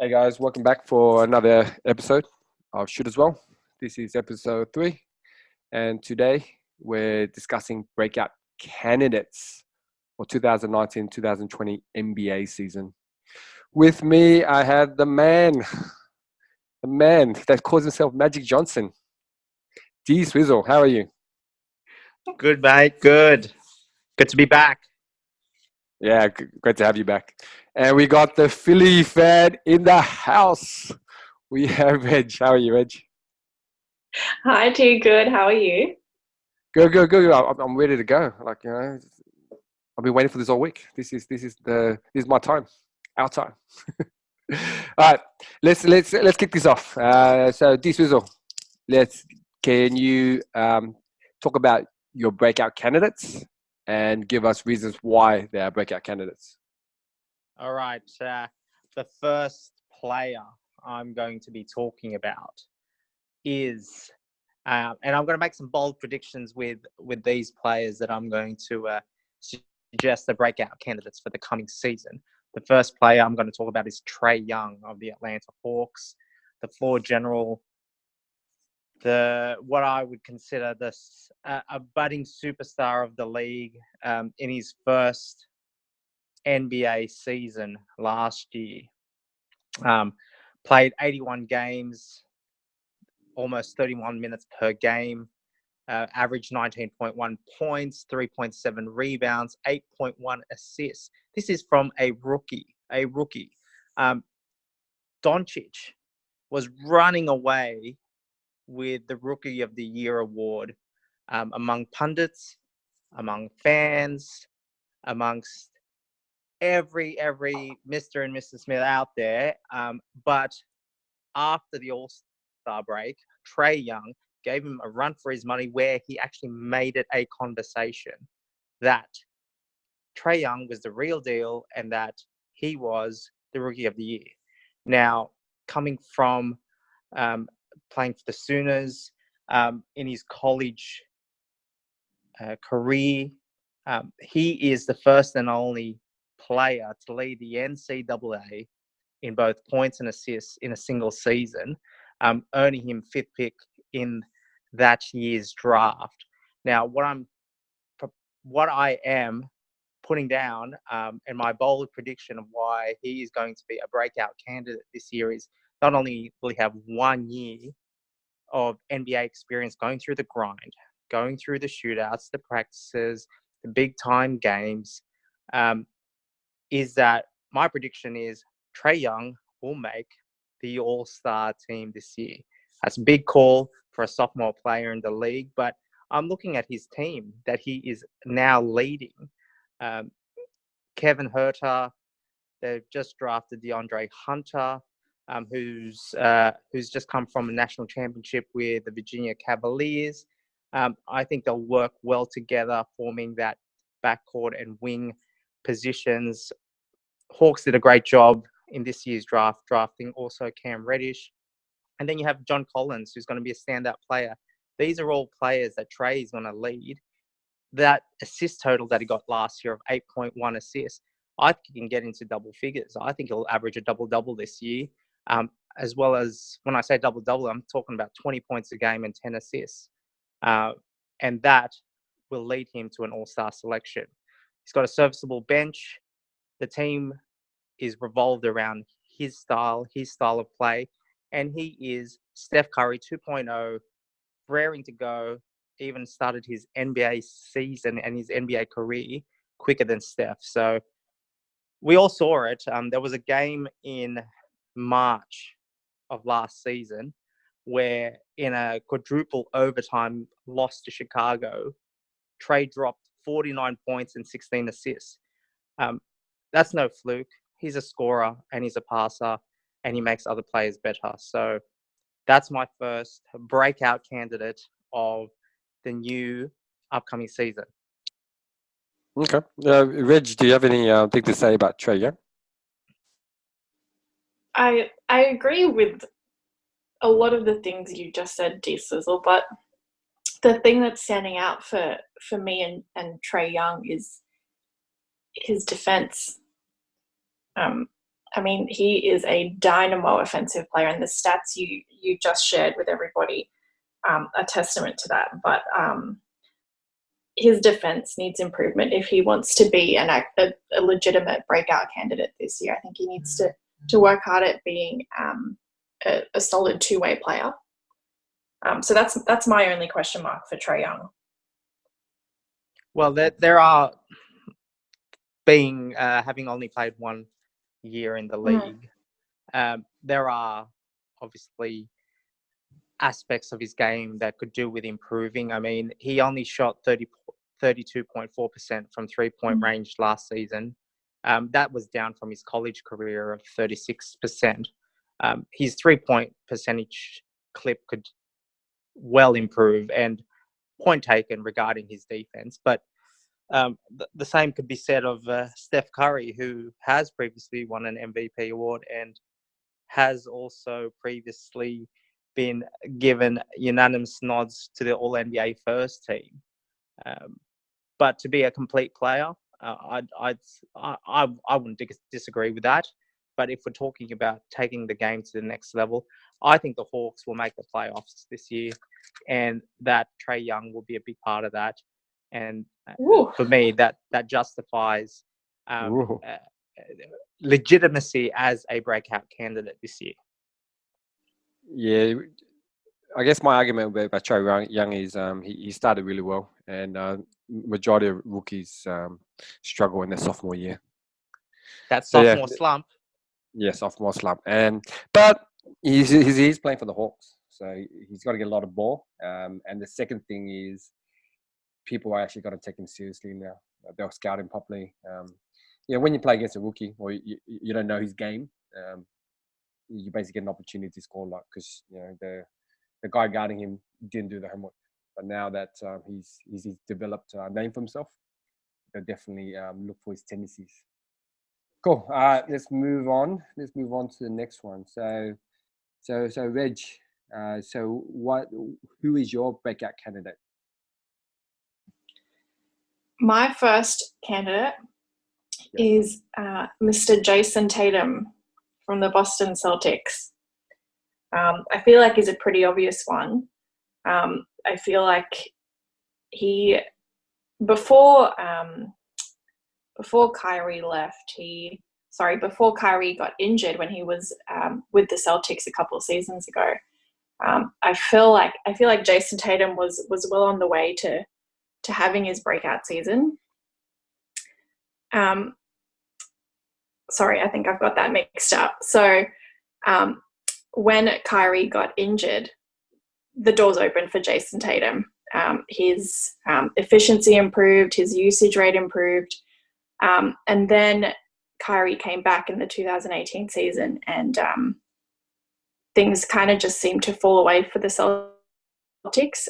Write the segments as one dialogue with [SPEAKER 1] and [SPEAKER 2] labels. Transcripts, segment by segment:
[SPEAKER 1] Hey guys, welcome back for another episode of Shoot as Well. This is episode 3, and today we're discussing breakout candidates for 2019-2020 NBA season. With me, I have the man that calls himself Magic Johnson, D-Swizzle. How are you?
[SPEAKER 2] Good, mate. Good. Good to be back.
[SPEAKER 1] Yeah, great to have you back. And we got the Philly fan in the house. We have Reg. How are you, Reg?
[SPEAKER 3] Hi, too good. How are you?
[SPEAKER 1] Go. I'm ready to go. I've been waiting for this all week. This is my time, our time. All right, let's kick this off. So D Swizzle, can you talk about your breakout candidates and give us reasons why they are breakout candidates?
[SPEAKER 2] All right. The first player I'm going to be talking about is, and I'm going to make some bold predictions with these players that I'm going to suggest the breakout candidates for the coming season. The first player I'm going to talk about is Trey Young of the Atlanta Hawks, the floor general, what I would consider this a budding superstar of the league in his first NBA season last year. Played 81 games, almost 31 minutes per game, averaged 19.1 points, 3.7 rebounds, 8.1 assists. This is from a rookie. Doncic was running away with the Rookie of the Year award among pundits, among fans, amongst every Mr. and Mrs. Smith out there. But after the All-Star break, Trey Young gave him a run for his money where he actually made it a conversation that Trey Young was the real deal and that he was the Rookie of the Year. Now, coming from playing for the Sooners in his college career, he is the first and only player to lead the NCAA in both points and assists in a single season, earning him 5th pick in that year's draft. Now, what I am putting down and my bold prediction of why he is going to be a breakout candidate this year is not only will he have 1 year of NBA experience going through the grind, going through the shootouts, the practices, the big time games, is that my prediction is Trey Young will make the All-Star team this year. That's a big call for a sophomore player in the league, but I'm looking at his team that he is now leading. Kevin Huerter, they've just drafted DeAndre Hunter, who's just come from a national championship with the Virginia Cavaliers. I think they'll work well together, forming that backcourt and wing positions. Hawks did a great job in this year's draft, drafting also Cam Reddish. And then you have John Collins, who's going to be a standout player. These are all players that Trey is going to lead. That assist total that he got last year of 8.1 assists, I think he can get into double figures. I think he'll average a double-double this year. As well as, when I say double-double, I'm talking about 20 points a game and 10 assists. And that will lead him to an all-star selection. He's got a serviceable bench. The team is revolved around his style of play. And he is Steph Curry 2.0, raring to go, even started his NBA season and his NBA career quicker than Steph. So we all saw it. There was a game in March of last season where in a quadruple overtime loss to Chicago, Trey dropped 49 points and 16 assists. That's no fluke. He's a scorer and he's a passer and he makes other players better. So that's my first breakout candidate of the new upcoming season.
[SPEAKER 1] Okay. Reg, do you have anything to say about Trey Young?
[SPEAKER 3] I agree with a lot of the things you just said, D-Swizzle, but the thing that's standing out for me and Trey Young is his defense. I mean, he is a dynamo offensive player, and the stats you just shared with everybody are testament to that. But his defense needs improvement if he wants to be a legitimate breakout candidate this year. I think he needs to work hard at being a solid two-way player. So that's my only question mark for Trey Young.
[SPEAKER 2] Well, there are having only played 1 year in the league. There are obviously aspects of his game that could do with improving. I mean, he only shot 32.4% from three-point range last season. That was down from his college career of 36%. His three-point percentage clip could well improve, and point taken regarding his defense. But the same could be said of Steph Curry, who has previously won an MVP award and has also previously been given unanimous nods to the All-NBA first team. But to be a complete player, I wouldn't disagree with that. But if we're talking about taking the game to the next level, I think the Hawks will make the playoffs this year, and that Trey Young will be a big part of that. And for me, that justifies legitimacy as a breakout candidate this year.
[SPEAKER 1] Yeah, I guess my argument about Trey Young is he started really well, and majority of rookies struggle in their sophomore year.
[SPEAKER 2] That sophomore slump.
[SPEAKER 1] Yeah, sophomore slump, but he's playing for the Hawks, so he's got to get a lot of ball. And the second thing is, people are actually going to take him seriously now. They'll scout him properly. When you play against a rookie or you don't know his game, you basically get an opportunity to score a lot because the guy guarding him didn't do the homework. But now that he's developed a name for himself, they'll definitely look for his tendencies. Cool. Let's move on. Let's move on to the next one. So Reg. Who is your breakout candidate?
[SPEAKER 3] My first candidate is Mr. Jason Tatum from the Boston Celtics. I feel like he's a pretty obvious one. I feel like before Kyrie got injured when he was with the Celtics a couple of seasons ago, I feel like Jason Tatum was well on the way to having his breakout season. Sorry, I think I've got that mixed up. So when Kyrie got injured, the doors opened for Jason Tatum. His efficiency improved, his usage rate improved. And then Kyrie came back in the 2018 season, and things kind of just seemed to fall away for the Celtics,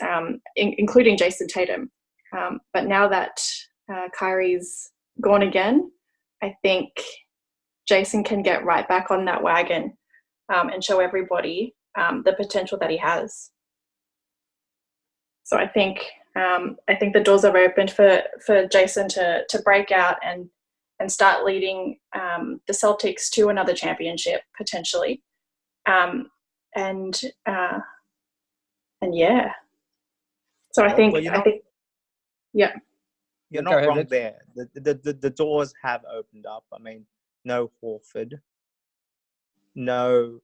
[SPEAKER 3] including Jason Tatum. But now that Kyrie's gone again, I think Jason can get right back on that wagon and show everybody the potential that he has. So I think the doors are opened for Jason to break out and start leading the Celtics to another championship potentially. And yeah. So I think yeah.
[SPEAKER 2] You're not wrong there. The doors have opened up. I mean, no Horford, no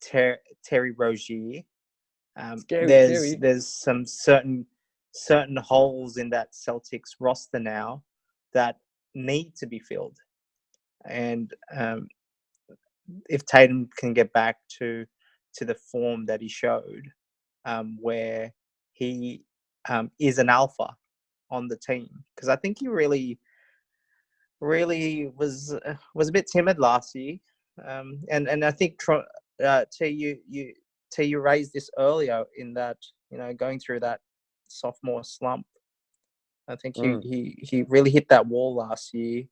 [SPEAKER 2] Terry Rozier. There's some certain holes in that Celtics roster now that need to be filled, and if Tatum can get back to the form that he showed, where he is an alpha on the team, because I think he really was a bit timid last year, and I think you raised this earlier in that going through that sophomore slump. I think he really hit that wall last year,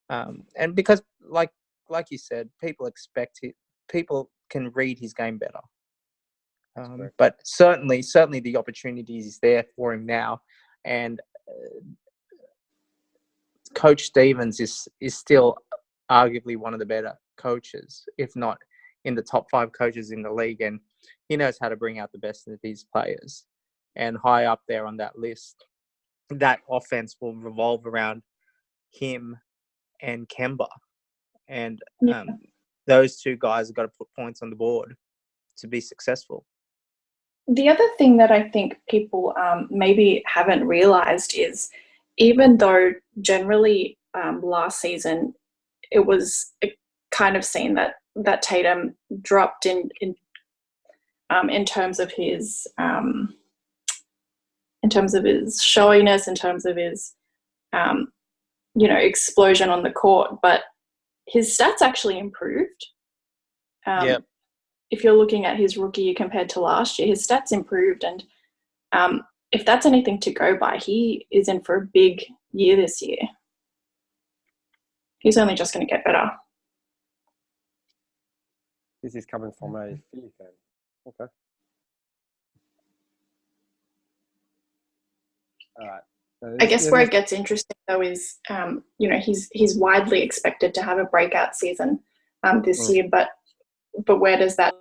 [SPEAKER 2] and because like you said, people can read his game better. But certainly the opportunity is there for him now, and Coach Stevens is still arguably one of the better coaches, if not in the top 5 coaches in the league. And he knows how to bring out the best in these players. And high up there on that list, that offense will revolve around him and Kemba. And those two guys have got to put points on the board to be successful.
[SPEAKER 3] The other thing that I think people maybe haven't realized is, even though generally last season it was kind of seen that Tatum dropped in terms of his showiness, in terms of his explosion on the court, but his stats actually improved. If you're looking at his rookie year compared to last year, his stats improved. And if that's anything to go by, he is in for a big year this year. He's only just going to get better.
[SPEAKER 1] This is coming from a Philly fan. Okay. All right.
[SPEAKER 3] I guess where it gets interesting, though, is he's widely expected to have a breakout season this year, but where does that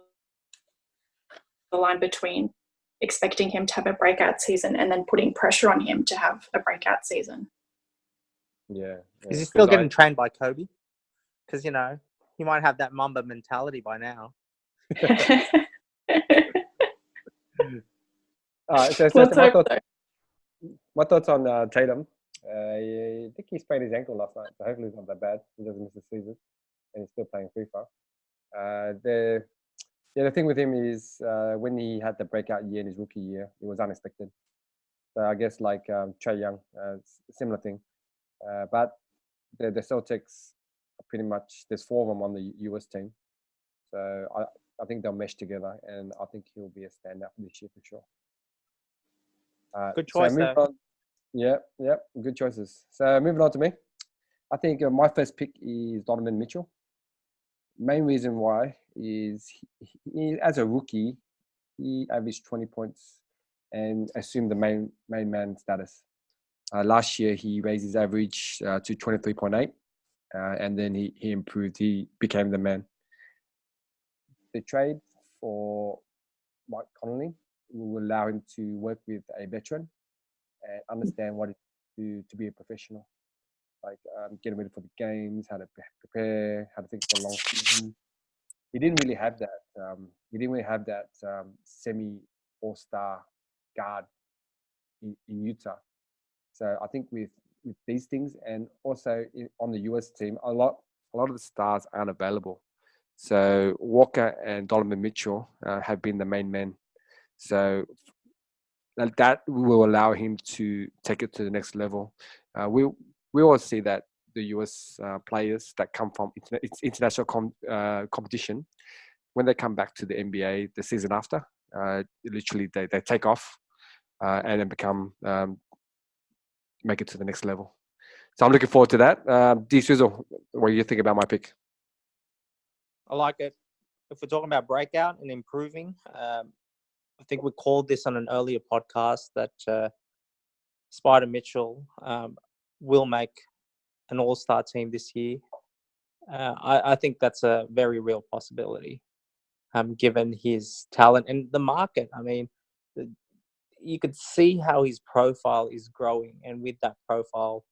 [SPEAKER 3] the line between expecting him to have a breakout season and then putting pressure on him to have a breakout season?
[SPEAKER 1] Yeah.
[SPEAKER 2] Is he still getting trained by Kobe? Because he might have that Mamba mentality by now.
[SPEAKER 1] My thoughts on Tatum. I think he sprained his ankle last night, so hopefully it's not that bad. He doesn't miss the season, and he's still playing FIFA. The thing with him is when he had the breakout year in his rookie year, it was unexpected. So I guess like Trey Young, similar thing. But the Celtics, pretty much, there's 4 of them on the US team. So I think they'll mesh together, and I think he'll be a standout this year for sure.
[SPEAKER 2] Good choice, though.
[SPEAKER 1] Yeah, good choices. So moving on to me. I think my first pick is Donovan Mitchell. Main reason why is he, as a rookie, he averaged 20 points and assumed the main man status. Last year, he raised his average to 23.8, and then he improved. He became the man. The trade for Mike Conley will allow him to work with a veteran and understand what it is to be a professional, like getting ready for the games, how to prepare, how to think for a long season. He didn't really have that. Semi all-star guard in Utah. So I think with these things, and also on the US team, a lot of the stars aren't available. So Walker and Donovan Mitchell have been the main men. So that will allow him to take it to the next level. We all see that the US players that come from international competition, when they come back to the NBA the season after, literally they take off and then become make it to the next level. So I'm looking forward to that. D-Swizzle, what do you think about my pick?
[SPEAKER 2] I like it. If we're talking about breakout and improving, I think we called this on an earlier podcast that Spider Mitchell will make an all-star team this year. I think that's a very real possibility, given his talent and the market. I mean, you could see how his profile is growing, and with that profile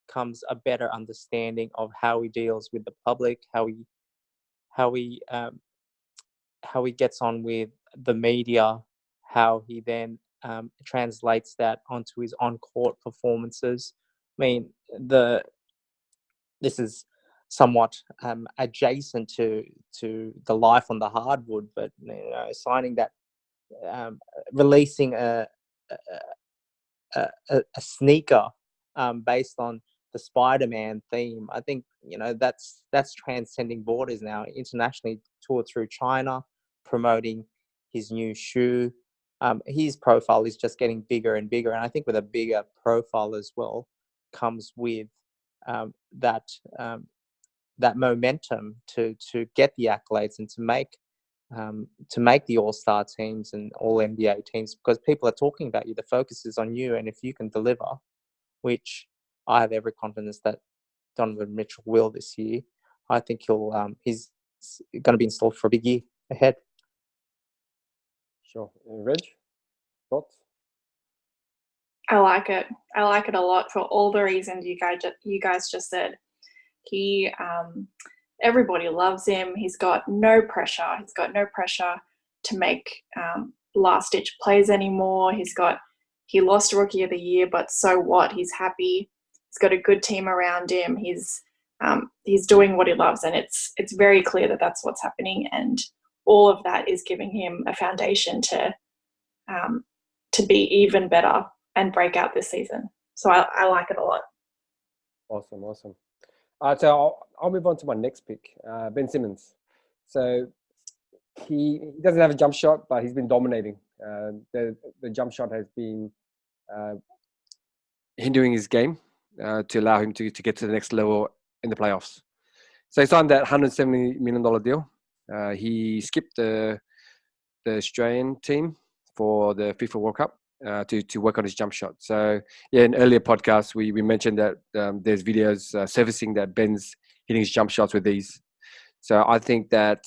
[SPEAKER 2] comes a better understanding of how he deals with the public, how he gets on with the media, how he then translates that onto his on-court performances. I mean, this is somewhat adjacent to the life on the hardwood, but signing that, releasing a sneaker based on the Spider-Man theme. I think that's transcending borders now, internationally, toured through China, promoting his new shoe. His profile is just getting bigger and bigger, and I think with a bigger profile as well comes with that momentum to get the accolades and to make the all-star teams and all NBA teams, because people are talking about you. The focus is on you, and if you can deliver, which I have every confidence that Donovan Mitchell will this year, I think he's going to be installed for a big year ahead.
[SPEAKER 1] Sure. Reg, thoughts?
[SPEAKER 3] I like it. I like it a lot for all the reasons you guys just said. He, everybody loves him. He's got no pressure. He's got no pressure to make last-ditch plays anymore. He lost Rookie of the Year, but so what? He's happy. He's got a good team around him. He's doing what he loves, and it's very clear that that's what's happening. And all of that is giving him a foundation to be even better and break out this season. So I like it a lot.
[SPEAKER 1] Awesome. So I'll move on to my next pick, Ben Simmons. So he doesn't have a jump shot, but he's been dominating. The jump shot has been hindering his game to allow him to get to the next level in the playoffs. So he signed that $170 million deal. He skipped the Australian team for the FIFA World Cup to work on his jump shot. So yeah, in earlier podcasts, we mentioned that there's videos surfacing that Ben's hitting his jump shots with these. So I think that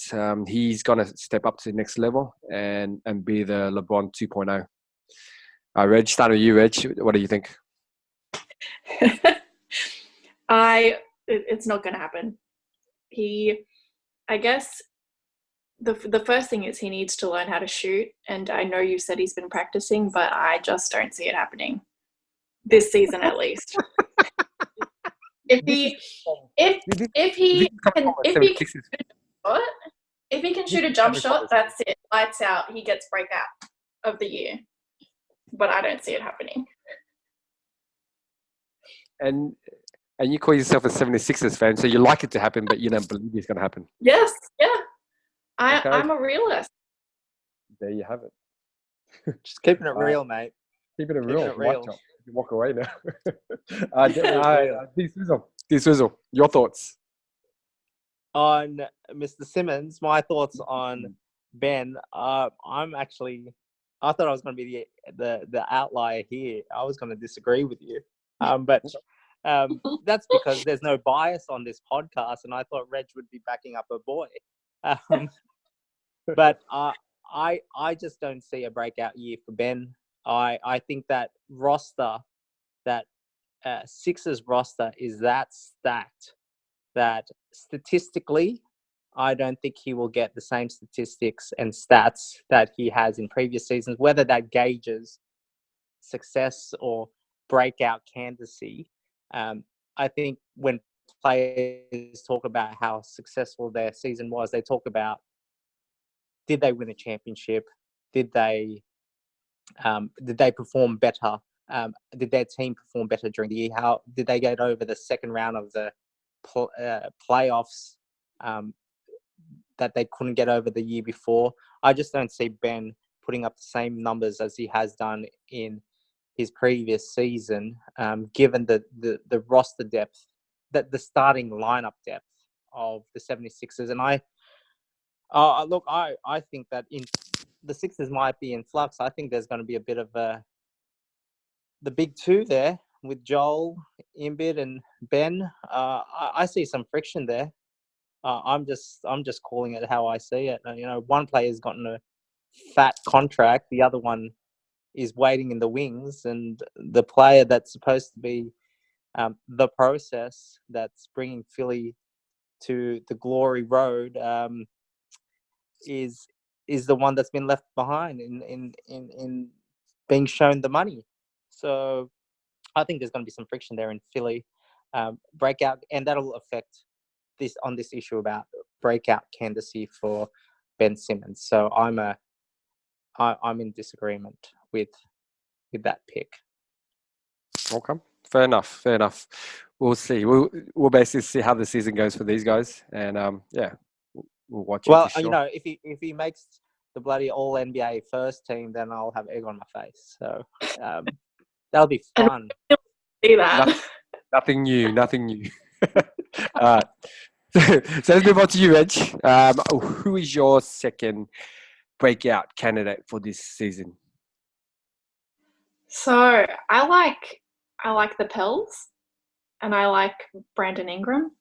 [SPEAKER 1] he's going to step up to the next level and be the LeBron 2.0. Reg, starting with you, Reg. What do you think?
[SPEAKER 3] It's not going to happen. I guess the first thing is he needs to learn how to shoot. And I know you said he's been practicing, but I just don't see it happening this season at least. If he can shoot a jump shot, that's it. Lights out. He gets breakout of the year. But I don't see it happening.
[SPEAKER 1] And you call yourself a 76ers fan, so you like it to happen, but you don't believe it's going to happen.
[SPEAKER 3] Yes, yeah. I'm a realist.
[SPEAKER 1] There you have it.
[SPEAKER 2] Just keeping it real, mate.
[SPEAKER 1] Keeping it real. You walk away now. D-Swizzle, your thoughts?
[SPEAKER 2] On Mr. Simmons, my thoughts on Ben. I thought I was going to be the outlier here. I was going to disagree with you. But that's because there's no bias on this podcast, and I thought Reg would be backing up a boy. But I just don't see a breakout year for Ben. I think that roster, that Sixers roster, is that stacked that statistically, I don't think he will get the same statistics and stats that he has in previous seasons, whether that gauges success or breakout candidacy. I think when players talk about how successful their season was, they talk about, did they win a championship? Did they perform better? Did their team perform better during the year? How did they get over the second round of the playoffs that they couldn't get over the year before? I just don't see Ben putting up the same numbers as he has done in his previous season, given the roster depth, the starting lineup depth of the 76ers. And I think that the Sixers might be in flux. I think there's going to be a bit of the big two there with Joel, Embiid, and Ben. I see some friction there. I'm just calling it how I see it. One player's gotten a fat contract, the other one is waiting in the wings, and the player that's supposed to be the process that's bringing Philly to the glory road is the one that's been left behind in being shown the money. So I think there's going to be some friction there in Philly breakout, and that'll affect this issue about breakout candidacy for Ben Simmons. So I'm in disagreement with that pick.
[SPEAKER 1] Okay, fair enough. We'll see. We'll basically see how the season goes for these guys, and we'll watch it.
[SPEAKER 2] Well,
[SPEAKER 1] for sure.
[SPEAKER 2] if he makes the bloody All NBA first team, then I'll have egg on my face. So that'll be fun.
[SPEAKER 3] See that.
[SPEAKER 1] Nothing new. All right. So let's move on to you, Reg. Who is your second breakout candidate for this season?
[SPEAKER 3] So I like the Pels, and I like Brandon Ingram.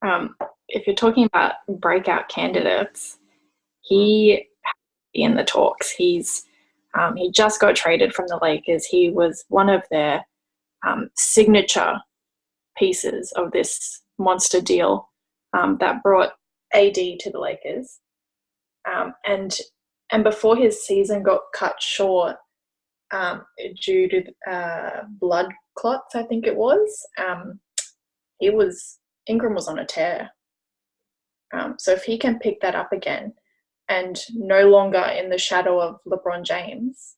[SPEAKER 3] if you're talking about breakout candidates, he in the talks. He just got traded from the Lakers. He was one of their signature pieces of this monster deal that brought AD to the Lakers. And before his season got cut short due to blood clots, I think it was, Ingram was on a tear. So if he can pick that up again and no longer in the shadow of LeBron James,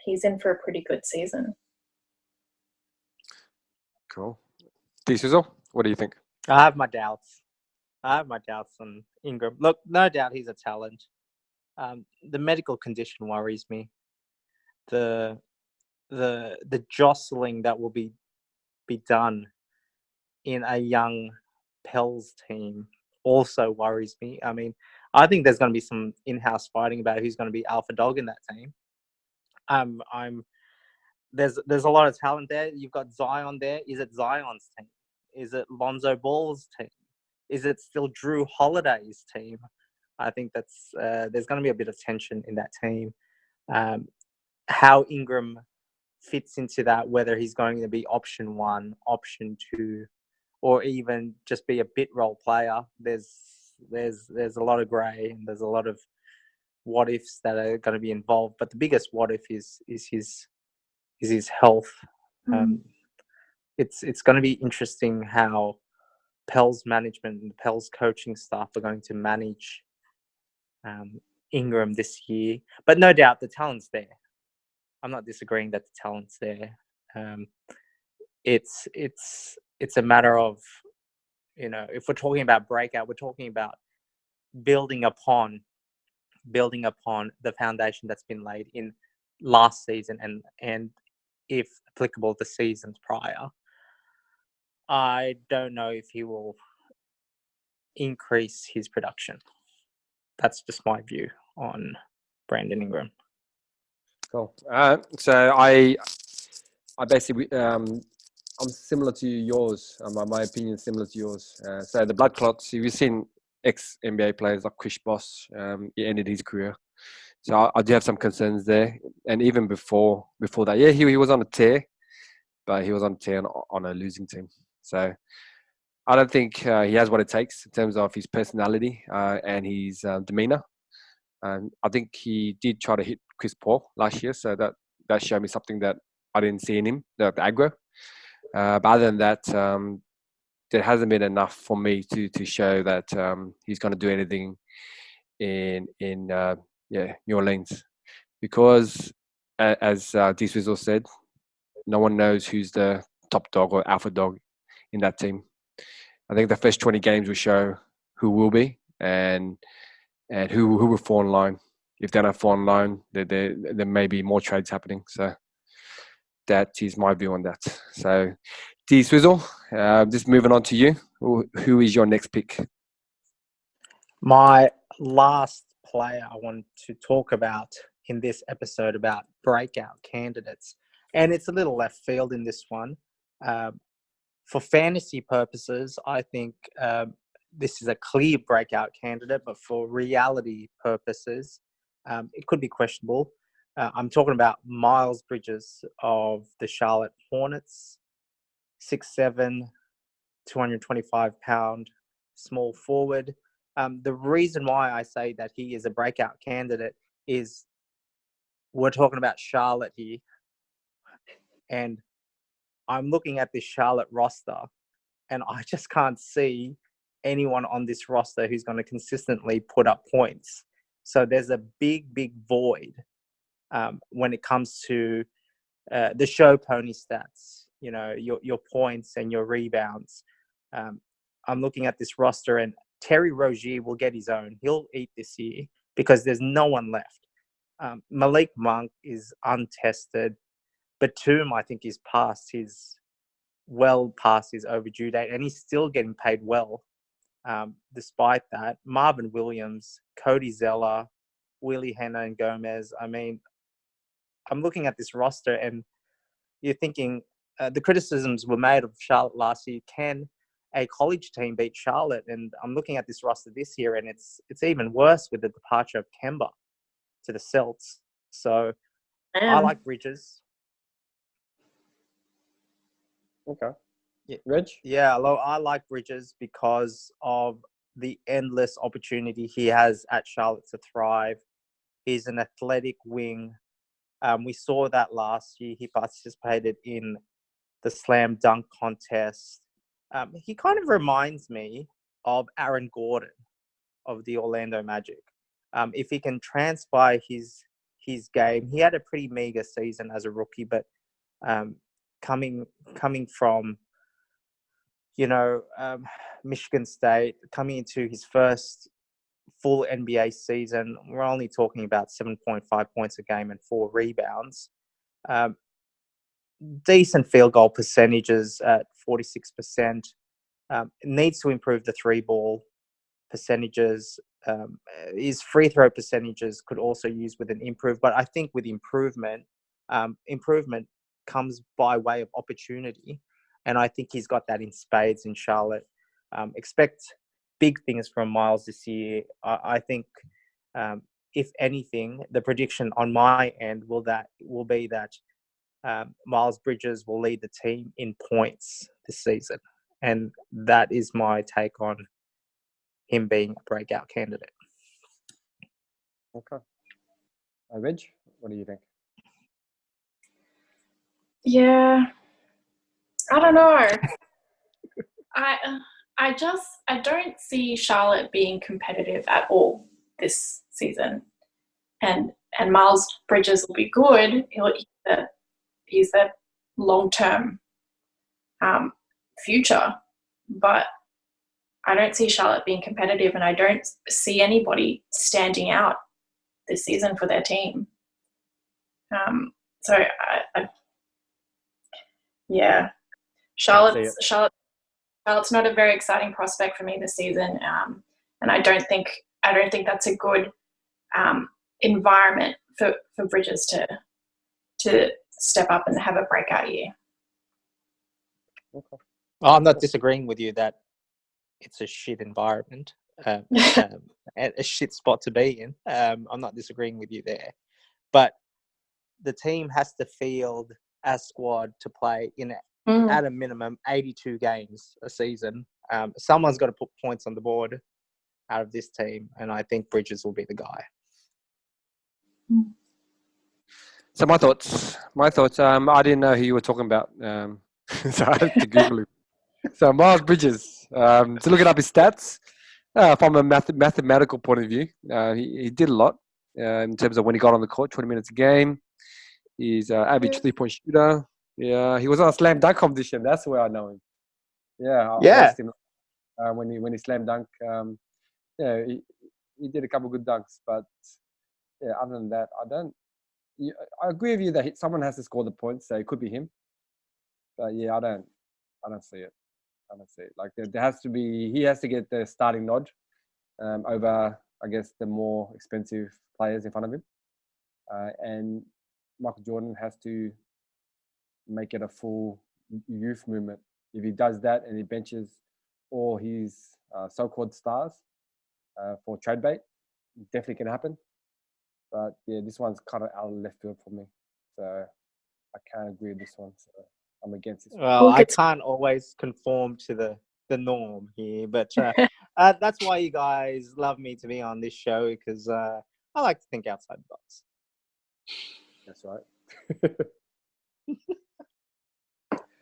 [SPEAKER 3] he's in for a pretty good season.
[SPEAKER 1] Cool. D-Swizzle, what do you think?
[SPEAKER 2] I have my doubts. On Ingram. Look, no doubt he's a talent. The medical condition worries me. The jostling that will be done in a young Pels team also worries me. I mean, I think there's going to be some in-house fighting about who's going to be alpha dog in that team. There's a lot of talent there. You've got Zion there. Is it Zion's team? Is it Lonzo Ball's team? Is it still Drew Holiday's team? I think that's there's going to be a bit of tension in that team. How Ingram fits into that, whether he's going to be option 1, option 2, or even just be a bit role player. There's a lot of grey and there's a lot of what ifs that are going to be involved. But the biggest what if is his health. It's going to be interesting how Pels management and Pels coaching staff are going to manage Ingram this year. But no doubt the talent's there. I'm not disagreeing that the talent's there. It's a matter of, if we're talking about breakout, we're talking about building upon the foundation that's been laid in last season and if applicable, the seasons prior. I don't know if he will increase his production. That's just my view on Brandon Ingram.
[SPEAKER 1] Cool. So I basically I'm similar to yours. My opinion is similar to yours. So the blood clots. We've seen ex-NBA players like Chris Bosh. He ended his career. So I do have some concerns there. And even before that, yeah, he was on a tear, but he was on a tear on a losing team. So I don't think he has what it takes in terms of his personality and his demeanor. I think he did try to hit Chris Paul last year, so that showed me something that I didn't see in him, the aggro. But other than that, there hasn't been enough for me to show that he's going to do anything in New Orleans, because as D-Swizzle said, no one knows who's the top dog or alpha dog in that team. I think the first 20 games will show who will be and who will fall in line. If they don't fall in line, there may be more trades happening. So that is my view on that. So D-Swizzle, just moving on to you. Who is your next pick?
[SPEAKER 2] My last player I want to talk about in this episode about breakout candidates, and it's a little left field in this one. For fantasy purposes, I think this is a clear breakout candidate, but for reality purposes, it could be questionable. I'm talking about Miles Bridges of the Charlotte Hornets, 6'7", 225-pound small forward. The reason why I say that he is a breakout candidate is we're talking about Charlotte here, and I'm looking at this Charlotte roster, and I just can't see anyone on this roster who's going to consistently put up points. So there's a big void when it comes to the show pony stats, your points and your rebounds. I'm looking at this roster, and Terry Rozier will get his own. He'll eat this year because there's no one left. Malik Monk is untested. Batum, I think, is well past his overdue date, and he's still getting paid well. Despite that, Marvin Williams, Cody Zeller, Willie Hernangomez Gomez. I mean, I'm looking at this roster, and you're thinking the criticisms were made of Charlotte last year. Can a college team beat Charlotte, and I'm looking at this roster this year, and it's even worse with the departure of Kemba to the Celts. So I like Bridges.
[SPEAKER 1] Okay.
[SPEAKER 2] Yeah.
[SPEAKER 1] Reg?
[SPEAKER 2] Yeah, I like Bridges because of the endless opportunity he has at Charlotte to thrive. He's an athletic wing. We saw that last year. He participated in the slam dunk contest. He kind of reminds me of Aaron Gordon of the Orlando Magic. If he can transfer his game, he had a pretty meager season as a rookie, but coming from Michigan State, coming into his first full NBA season, we're only talking about 7.5 points a game and 4 rebounds. Decent field goal percentages at 46%. Needs to improve the 3-ball percentages. His free throw percentages could also use with an improve, but I think with improvement comes by way of opportunity. And I think he's got that in spades in Charlotte. Expect big things from Miles this year. I think, if anything, the prediction on my end will be that Miles Bridges will lead the team in points this season. And that is my take on him being a breakout candidate.
[SPEAKER 1] Okay. Reg, what do you think?
[SPEAKER 3] Yeah, I don't know. I don't see Charlotte being competitive at all this season, and Miles Bridges will be good. He's a long-term future, but I don't see Charlotte being competitive, and I don't see anybody standing out this season for their team. So yeah, Charlotte's not a very exciting prospect for me this season, and I don't think that's a good environment for Bridges to step up and have a breakout year.
[SPEAKER 1] Okay.
[SPEAKER 2] I'm not disagreeing with you that it's a shit environment, a shit spot to be in. I'm not disagreeing with you there, but the team has to field a squad to play in at a minimum 82 games a season. Someone's got to put points on the board out of this team, and I think Bridges will be the guy.
[SPEAKER 1] So my thoughts. I didn't know who you were talking about, so I had to Google it. So Miles Bridges. So looking up his stats from a mathematical point of view, he did a lot in terms of when he got on the court, 20 minutes a game. He's average 3-point shooter. Yeah, he was on a slam dunk competition. That's where I know him. Yeah, I watched him when he slam dunk. He did a couple of good dunks, but yeah, other than that, I agree with you that someone has to score the points, so it could be him. But yeah, I don't see it. I don't see it. Like he has to get the starting nod over, I guess, the more expensive players in front of him, and Michael Jordan has to make it a full youth movement. If he does that and he benches all his so-called stars for trade bait, definitely can happen. But yeah, this one's kind of out of left field for me, so I can't agree with this one. So I'm against this one.
[SPEAKER 2] Well, I can't always conform to the norm here, but that's why you guys love me to be on this show, because I like to think outside the box.
[SPEAKER 1] That's right.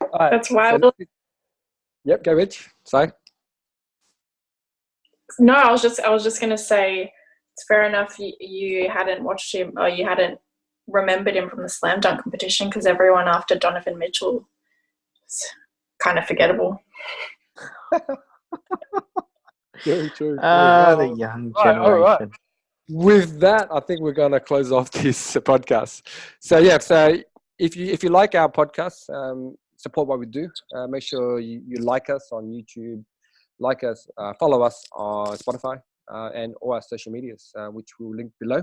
[SPEAKER 1] All right.
[SPEAKER 3] That's why.
[SPEAKER 1] Yep, go Rich. Sorry.
[SPEAKER 3] No, I was just gonna say it's fair enough. You hadn't watched him, or you hadn't remembered him from the slam dunk competition, because everyone after Donovan Mitchell is kind of forgettable.
[SPEAKER 1] Very true.
[SPEAKER 2] The young generation.
[SPEAKER 1] All right. With that, I think we're going to close off this podcast. So yeah, if you like our podcast, support what we do. Make sure you like us on YouTube, follow us on Spotify, and all our social medias, which we'll link below.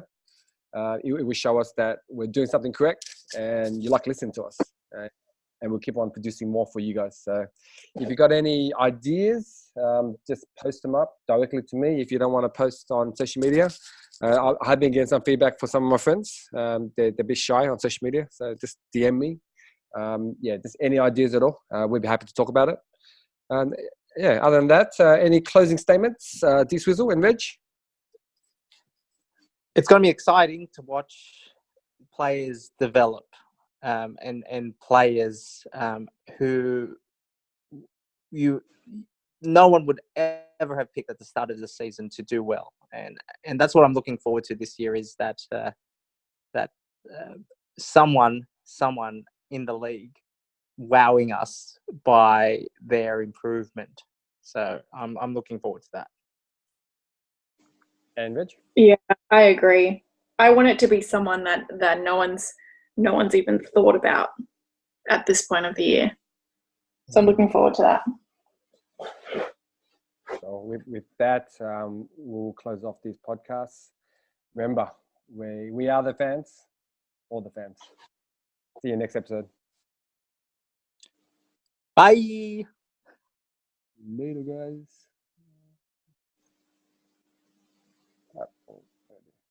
[SPEAKER 1] It will show us that we're doing something correct, and you like listening to us. and we'll keep on producing more for you guys. So if you got any ideas, just post them up directly to me. If you don't want to post on social media, I have been getting some feedback for some of my friends. They're a bit shy on social media, so just DM me. Just any ideas at all. We'd be happy to talk about it. Other than that, any closing statements, D-Swizzle and Reg?
[SPEAKER 2] It's going to be exciting to watch players develop and players who no one would ever have picked at the start of the season to do well, and that's what I'm looking forward to this year, is that someone in the league wowing us by their improvement. So I'm looking forward to that.
[SPEAKER 1] And Reg?
[SPEAKER 3] Yeah, I agree. I want it to be someone that no one's even thought about at this point of the year. So I'm looking forward to that.
[SPEAKER 1] So with that, we'll close off these podcasts. Remember, we are the fans, all the fans. See you next episode.
[SPEAKER 2] Bye.
[SPEAKER 1] Later, guys.